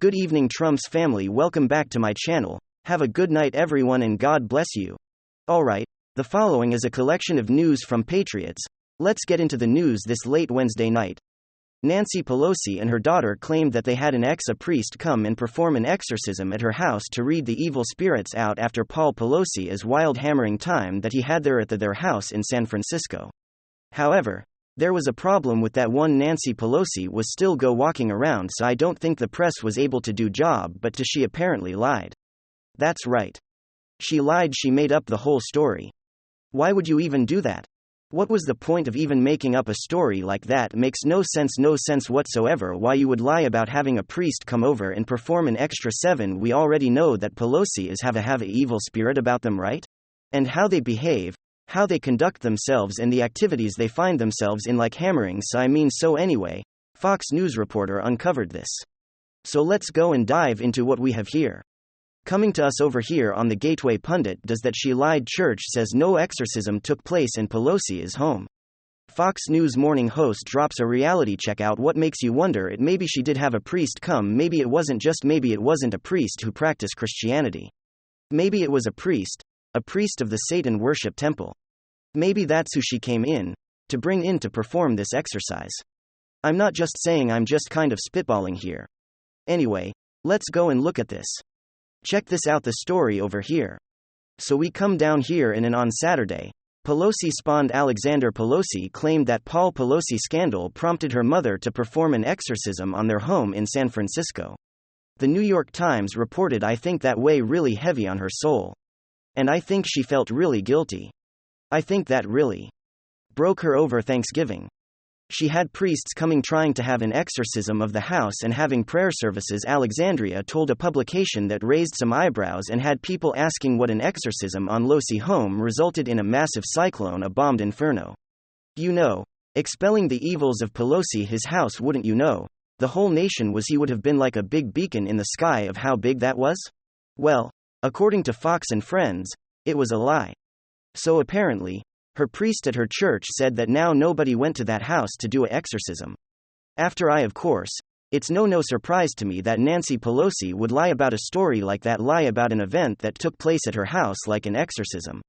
Good evening, Trump's family. Welcome back to my channel. Have a good night, everyone, and God bless you. Alright, the following is a collection of news from Patriots. Let's get into the news this late Wednesday night. Nancy Pelosi and her daughter claimed that they had a priest come and perform an exorcism at her house to read the evil spirits out after Paul Pelosi's wild hammering time that he had there at their house in San Francisco. However, there was a problem with that one. Nancy Pelosi was still walking around, so I don't think the press was able to do job, but she apparently lied. That's right. She lied. She made up the whole story. Why would you even do that? What was the point of even making up a story like that? Makes no sense whatsoever why you would lie about having a priest come over and perform an extra 7. We already know that Pelosi have a evil spirit about them, right? And how they behave, how they conduct themselves, and the activities they find themselves in, like hammering. So anyway, Fox News reporter uncovered this. So let's go and dive into what we have here. Coming to us over here on the Gateway Pundit, does that she lied? Church says no exorcism took place in Pelosi's home. Fox News morning host drops a reality check out. What makes you wonder? Maybe she did have a priest come. Maybe it wasn't a priest who practiced Christianity. Maybe it was a priest of the Satan worship temple. Maybe that's who she came in to bring in to perform this exercise. I'm not just saying, I'm just kind of spitballing here. Anyway, let's go and look at this. Check this out, the story over here. So we come down here, and on Saturday, Pelosi-spawned Alexander Pelosi claimed that Paul Pelosi scandal prompted her mother to perform an exorcism on their home in San Francisco. The New York Times reported, I think that weighed really heavy on her soul. And I think she felt really guilty. I think that really broke her over Thanksgiving. She had priests coming trying to have an exorcism of the house and having prayer services. Alexandria told a publication that raised some eyebrows and had people asking what an exorcism on Pelosi home resulted in: a massive cyclone, a bombed inferno. You know, expelling the evils of Pelosi his house, wouldn't you know? The whole nation he would have been like a big beacon in the sky. Of how big that was? Well, according to Fox and Friends, it was a lie. So apparently, her priest at her church said that now nobody went to that house to do an exorcism. After of course, it's no surprise to me that Nancy Pelosi would lie about a story like that, lie about an event that took place at her house like an exorcism.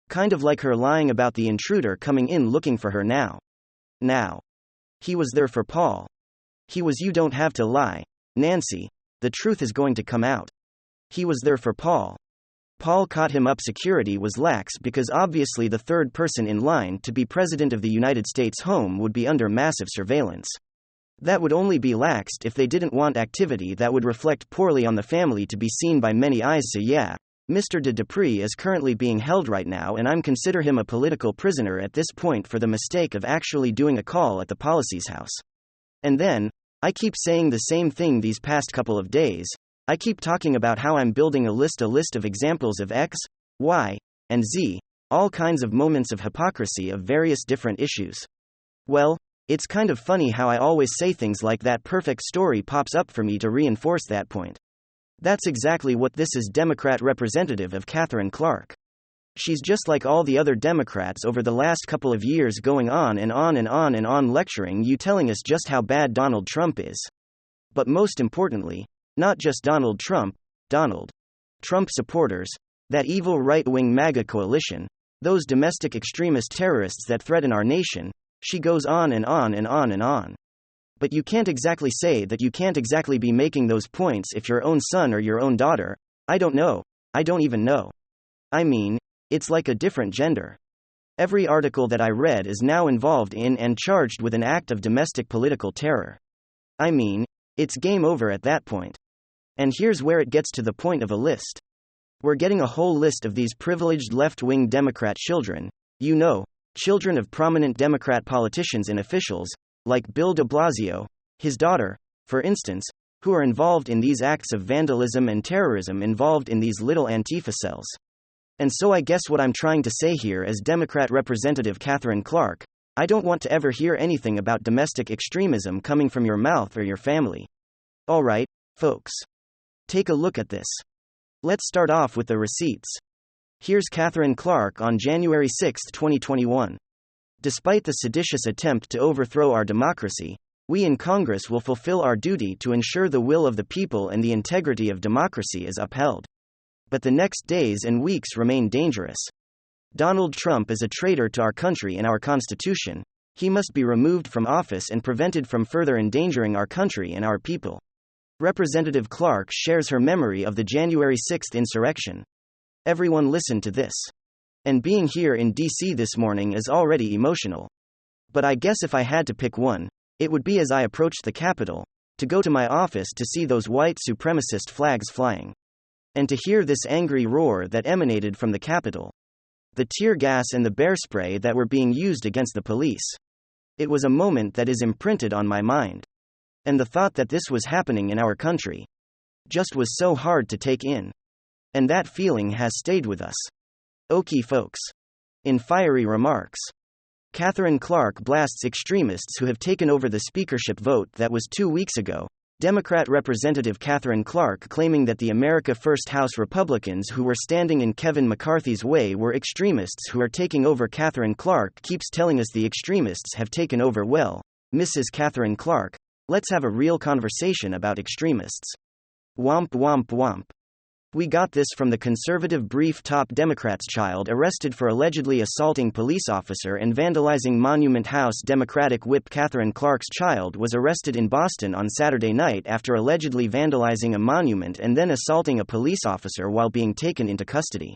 Kind of like her lying about the intruder coming in looking for her now. He was there for Paul. He was. You don't have to lie, Nancy. The truth is going to come out. He was there for Paul. Paul caught him up. Security was lax because obviously the third person in line to be president of the United States home would be under massive surveillance. That would only be laxed if they didn't want activity that would reflect poorly on the family to be seen by many eyes. So yeah, Mr. Dupree is currently being held right now, and I'm consider him a political prisoner at this point for the mistake of actually doing a call at the Pelosi's house. And then, I keep saying the same thing these past couple of days. I keep talking about how I'm building a list of examples of X, Y, and Z, all kinds of moments of hypocrisy of various different issues. Well, it's kind of funny how I always say things like that perfect story pops up for me to reinforce that point. That's exactly what this is. Democrat representative of Katherine Clark. She's just like all the other Democrats over the last couple of years, going on and on and on and on, lecturing you, telling us just how bad Donald Trump is. But most importantly, not just Donald Trump supporters, that evil right-wing MAGA coalition, those domestic extremist terrorists that threaten our nation. She goes on and on and on and on. But you can't exactly say that. You can't exactly be making those points if your own son or your own daughter, I don't know, I don't even know. I mean, it's like a different gender. Every article that I read is now involved in and charged with an act of domestic political terror. I mean, it's game over at that point. And here's where it gets to the point of a list. We're getting a whole list of these privileged left-wing Democrat children, children of prominent Democrat politicians and officials, like Bill de Blasio, his daughter, for instance, who are involved in these acts of vandalism and terrorism, involved in these little Antifa cells. And so I guess what I'm trying to say here as Democrat Representative Katherine Clark, I don't want to ever hear anything about domestic extremism coming from your mouth or your family. Alright, folks. Take a look at this. Let's start off with the receipts. Here's Katherine Clark on January 6, 2021. Despite the seditious attempt to overthrow our democracy, We in Congress will fulfill our duty to ensure the will of the people and the integrity of democracy is upheld. But the next days and weeks remain dangerous. Donald Trump is a traitor to our country and our Constitution. He must be removed from office and prevented from further endangering our country and our people. Representative Clark shares her memory of the January 6th insurrection. Everyone listen to this. And being here in DC this morning is already emotional. But I guess if I had to pick one, it would be as I approached the Capitol, to go to my office to see those white supremacist flags flying. And to hear this angry roar that emanated from the Capitol. The tear gas and the bear spray that were being used against the police. It was a moment that is imprinted on my mind. And the thought that this was happening in our country just was so hard to take in. And that feeling has stayed with us. Okay, folks. In fiery remarks, Katherine Clark blasts extremists who have taken over the speakership vote that was 2 weeks ago. Democrat Representative Katherine Clark claiming that the America First House Republicans who were standing in Kevin McCarthy's way were extremists who are taking over. Katherine Clark keeps telling us the extremists have taken over. Well, Mrs. Katherine Clark, let's have a real conversation about extremists. Womp womp womp. We got this from the conservative brief. Top Democrats child arrested for allegedly assaulting police officer and vandalizing Monument House. Democratic whip Katherine Clark's child was arrested in Boston on Saturday night after allegedly vandalizing a monument and then assaulting a police officer while being taken into custody.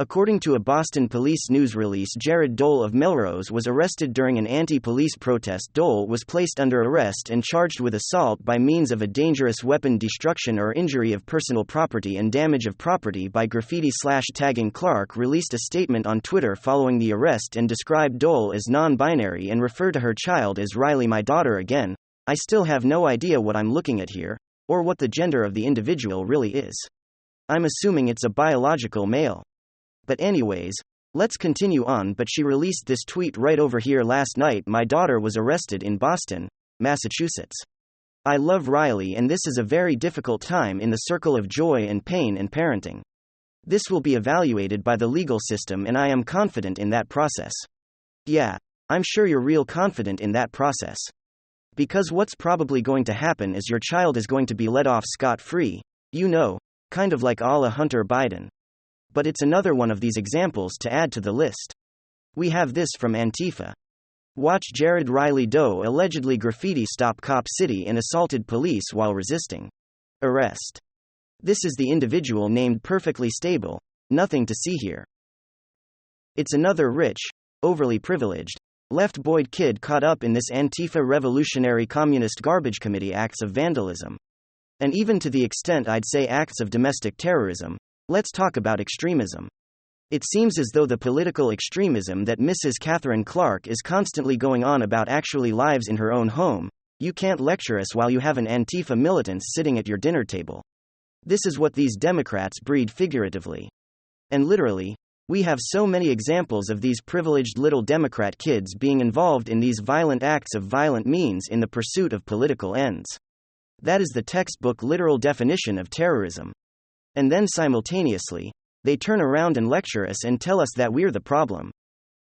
According to a Boston police news release, Jared Dole of Melrose was arrested during an anti-police protest. Dole was placed under arrest and charged with assault by means of a dangerous weapon, destruction or injury of personal property, and damage of property by graffiti/tagging. Clark released a statement on Twitter following the arrest and described Dole as non-binary and referred to her child as Riley. My daughter again. I still have no idea what I'm looking at here, or what the gender of the individual really is. I'm assuming it's a biological male. But anyways, let's continue on. But she released this tweet right over here last night. My daughter was arrested in Boston, Massachusetts. I love Riley, and this is a very difficult time in the circle of joy and pain and parenting. This will be evaluated by the legal system, and I am confident in that process. Yeah, I'm sure you're real confident in that process. Because what's probably going to happen is your child is going to be let off scot-free, kind of like a la Hunter Biden. But it's another one of these examples to add to the list. We have this from Antifa. Watch Jared Riley Doe allegedly graffiti Stop Cop City and assaulted police while resisting arrest. This is the individual named Perfectly Stable. Nothing to see here. It's another rich, overly privileged, left-boyd kid caught up in this Antifa revolutionary communist garbage committee acts of vandalism. And even to the extent I'd say acts of domestic terrorism. Let's talk about extremism. It seems as though the political extremism that Mrs. Katherine Clark is constantly going on about actually lives in her own home. You can't lecture us while you have an Antifa militant sitting at your dinner table. This is what these Democrats breed figuratively. And literally, we have so many examples of these privileged little Democrat kids being involved in these violent acts of violent means in the pursuit of political ends. That is the textbook literal definition of terrorism. And then simultaneously, they turn around and lecture us and tell us that we're the problem.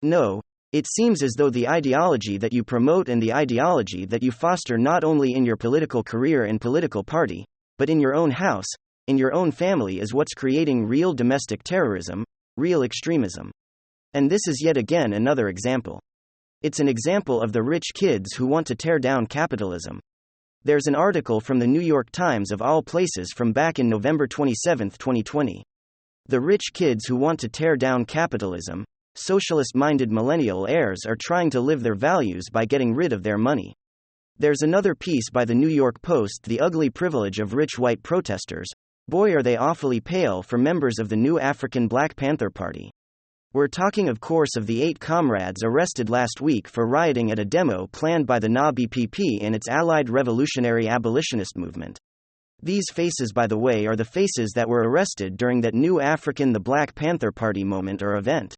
No, it seems as though the ideology that you promote and the ideology that you foster not only in your political career and political party, but in your own house, in your own family is what's creating real domestic terrorism, real extremism. And this is yet again another example. It's an example of the rich kids who want to tear down capitalism. There's an article from the New York Times of all places from back in November 27, 2020. The rich kids who want to tear down capitalism, socialist-minded millennial heirs are trying to live their values by getting rid of their money. There's another piece by the New York Post, The Ugly Privilege of Rich White Protesters. Boy, are they awfully pale for members of the new African Black Panther Party. We're talking, of course, of the 8 comrades arrested last week for rioting at a demo planned by the NABPP and its allied revolutionary abolitionist movement. These faces, by the way, are the faces that were arrested during that new African the Black Panther Party moment or event.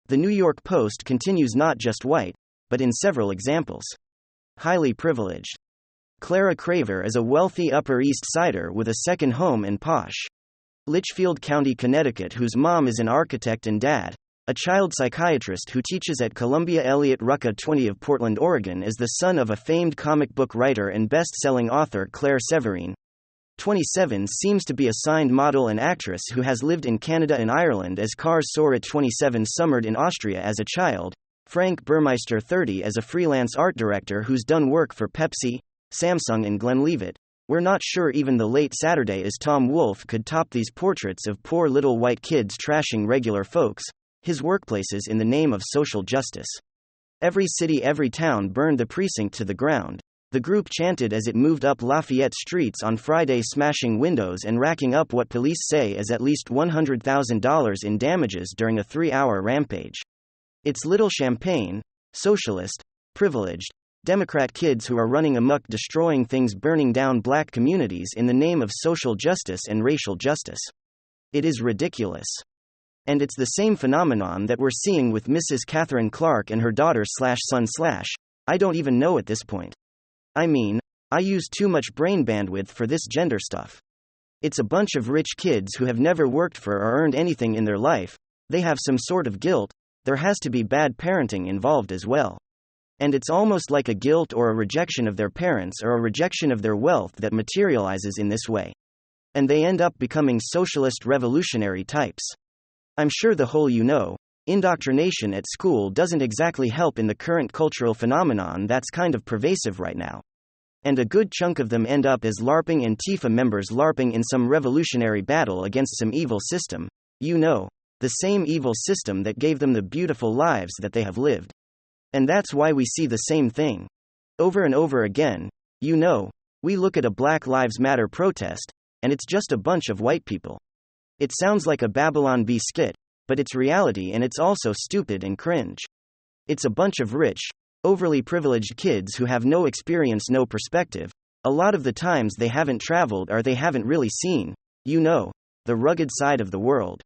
The New York Post continues, not just white, but in several examples. Highly privileged. Clara Craver is a wealthy Upper East Sider with a second home in posh Litchfield County, Connecticut, whose mom is an architect and dad, a child psychiatrist who teaches at Columbia. Elliot Rucka, 20, of Portland, Oregon, is the son of a famed comic book writer and best-selling author Claire Severine. 27 seems to be a signed model and actress who has lived in Canada and Ireland as Cars Sorit. 27 summered in Austria as a child. Frank Burmeister, 30, as a freelance art director who's done work for Pepsi, Samsung and Glenlivet. We're not sure even the late Saturday as Tom Wolfe could top these portraits of poor little white kids trashing regular folks, his workplaces in the name of social justice. Every city, every town burned the precinct to the ground, the group chanted as it moved up Lafayette streets on Friday, smashing windows and racking up what police say is at least $100,000 in damages during a 3-hour rampage. It's little champagne, socialist, privileged, Democrat kids who are running amok, destroying things, burning down black communities in the name of social justice and racial justice. It is ridiculous. And it's the same phenomenon that we're seeing with Mrs. Catherine Clark and her daughter/son/ I don't even know at this point. I mean, I use too much brain bandwidth for this gender stuff. It's a bunch of rich kids who have never worked for or earned anything in their life, they have some sort of guilt, there has to be bad parenting involved as well. And it's almost like a guilt or a rejection of their parents or a rejection of their wealth that materializes in this way. And they end up becoming socialist revolutionary types. I'm sure the whole indoctrination at school doesn't exactly help in the current cultural phenomenon that's kind of pervasive right now. And a good chunk of them end up as LARPing Antifa members LARPing in some revolutionary battle against some evil system, the same evil system that gave them the beautiful lives that they have lived. And that's why we see the same thing over and over again. We look at a Black Lives Matter protest, and it's just a bunch of white people. It sounds like a Babylon Bee skit, but it's reality, and it's also stupid and cringe. It's a bunch of rich, overly privileged kids who have no experience, no perspective. A lot of the times they haven't traveled or they haven't really seen, the rugged side of the world.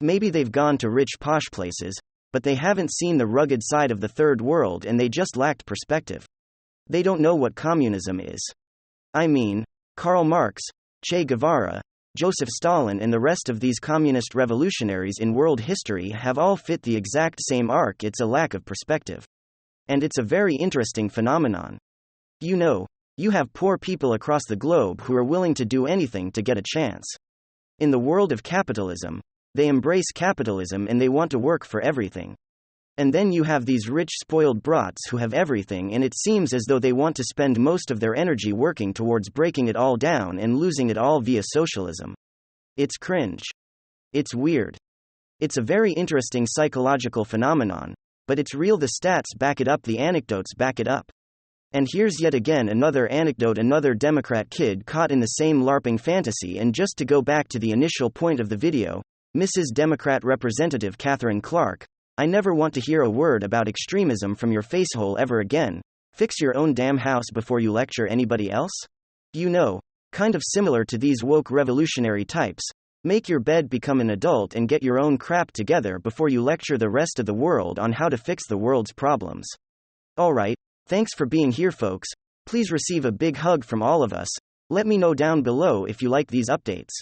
Maybe they've gone to rich posh places, but they haven't seen the rugged side of the third world and they just lacked perspective. They don't know what communism is. I mean, Karl Marx, Che Guevara, Joseph Stalin and the rest of these communist revolutionaries in world history have all fit the exact same arc. It's a lack of perspective. And it's a very interesting phenomenon. You have poor people across the globe who are willing to do anything to get a chance. In the world of capitalism, they embrace capitalism and they want to work for everything. And then you have these rich spoiled brats who have everything, and it seems as though they want to spend most of their energy working towards breaking it all down and losing it all via socialism. It's cringe. It's weird. It's a very interesting psychological phenomenon, but it's real. The stats back it up, the anecdotes back it up. And here's yet again another anecdote, another Democrat kid caught in the same LARPing fantasy. And just to go back to the initial point of the video, Mrs. Democrat Representative Catherine Clark, I never want to hear a word about extremism from your facehole ever again. Fix your own damn house before you lecture anybody else? Kind of similar to these woke revolutionary types. Make your bed, become an adult, and get your own crap together before you lecture the rest of the world on how to fix the world's problems. Alright, thanks for being here, folks. Please receive a big hug from all of us. Let me know down below if you like these updates.